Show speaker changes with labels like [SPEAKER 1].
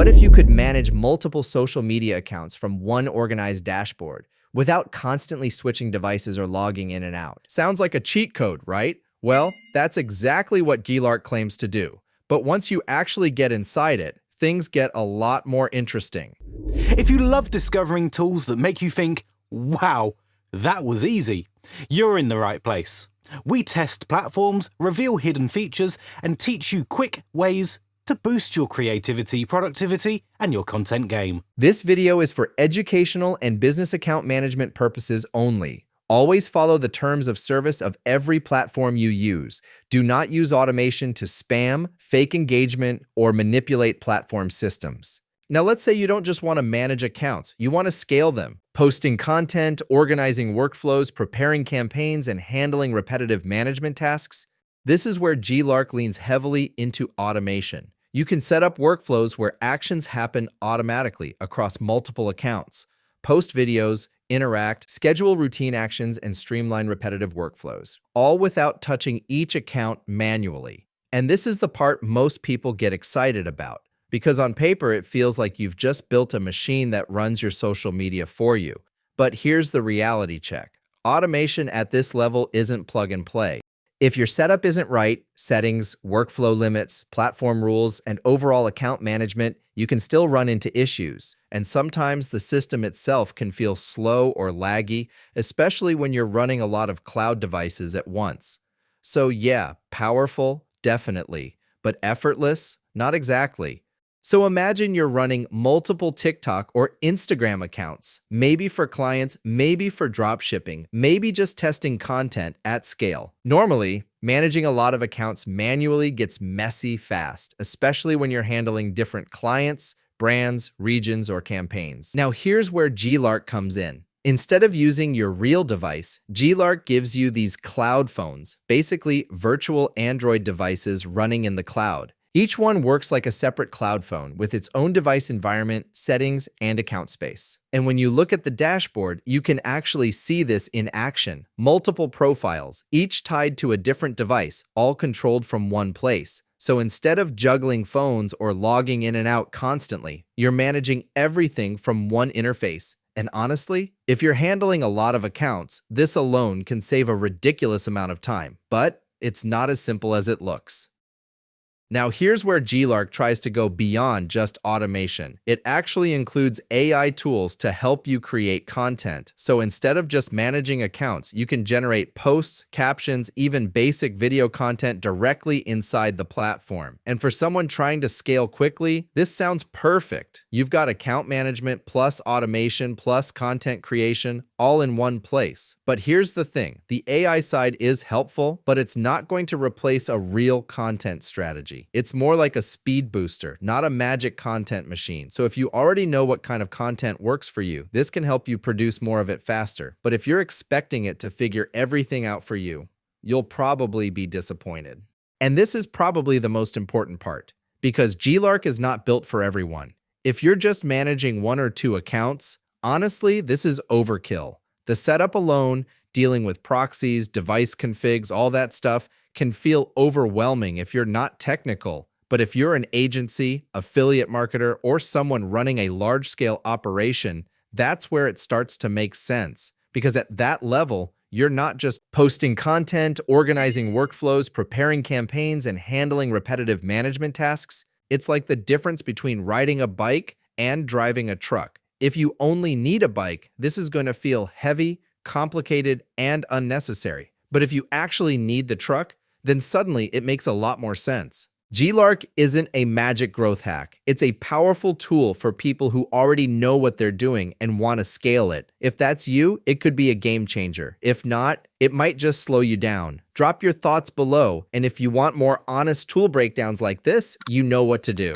[SPEAKER 1] What if you could manage multiple social media accounts from one organized dashboard without constantly switching devices or logging in and out? Sounds like a cheat code, right? Well, that's exactly what GeeLark claims to do. But once you actually get inside it, things get a lot more interesting.
[SPEAKER 2] If you love discovering tools that make you think, wow, that was easy, you're in the right place. We test platforms, reveal hidden features, and teach you quick ways to boost your creativity, productivity, and your content game.
[SPEAKER 1] This video is for educational and business account management purposes only. Always follow the terms of service of every platform you use. Do not use automation to spam, fake engagement, or manipulate platform systems. Now, let's say you don't just want to manage accounts, you want to scale them. Posting content, organizing workflows, preparing campaigns, and handling repetitive management tasks. This is where GeeLark leans heavily into automation. You can set up workflows where actions happen automatically across multiple accounts. Post videos, interact, schedule routine actions, and streamline repetitive workflows, all without touching each account manually. And this is the part most people get excited about, because on paper it feels like you've just built a machine that runs your social media for you. But here's the reality check. Automation at this level isn't plug and play. If your setup isn't right, settings, workflow limits, platform rules, and overall account management, you can still run into issues. And sometimes the system itself can feel slow or laggy, especially when you're running a lot of cloud devices at once. So yeah, powerful, definitely, but effortless, not exactly. So imagine you're running multiple TikTok or Instagram accounts, maybe for clients, maybe for drop shipping, maybe just testing content at scale. Normally, managing a lot of accounts manually gets messy fast, especially when you're handling different clients, brands, regions, or campaigns. Now here's where GeeLark comes in. Instead of using your real device, GeeLark gives you these cloud phones, basically virtual Android devices running in the cloud. Each one works like a separate cloud phone with its own device environment, settings, and account space. And when you look at the dashboard, you can actually see this in action. Multiple profiles, each tied to a different device, all controlled from one place. So instead of juggling phones or logging in and out constantly, you're managing everything from one interface. And honestly, if you're handling a lot of accounts, this alone can save a ridiculous amount of time. But it's not as simple as it looks. Now here's where GeeLark tries to go beyond just automation. It actually includes AI tools to help you create content. So instead of just managing accounts, you can generate posts, captions, even basic video content directly inside the platform. And for someone trying to scale quickly, this sounds perfect. You've got account management plus automation plus content creation all in one place. But here's the thing, the AI side is helpful, but it's not going to replace a real content strategy. It's more like a speed booster, not a magic content machine. So if you already know what kind of content works for you, this can help you produce more of it faster. But if you're expecting it to figure everything out for you, you'll probably be disappointed. And this is probably the most important part, because GeeLark is not built for everyone. If you're just managing one or two accounts, honestly, this is overkill. The setup alone, dealing with proxies, device configs, all that stuff, can feel overwhelming if you're not technical. But if you're an agency, affiliate marketer, or someone running a large-scale operation, that's where it starts to make sense. Because at that level, you're not just posting content, organizing workflows, preparing campaigns, and handling repetitive management tasks. It's like the difference between riding a bike and driving a truck. If you only need a bike, this is going to feel heavy, complicated, and unnecessary. But if you actually need the truck, then suddenly it makes a lot more sense. GeeLark isn't a magic growth hack. It's a powerful tool for people who already know what they're doing and want to scale it. If that's you, it could be a game changer. If not, it might just slow you down. Drop your thoughts below, and if you want more honest tool breakdowns like this, you know what to do.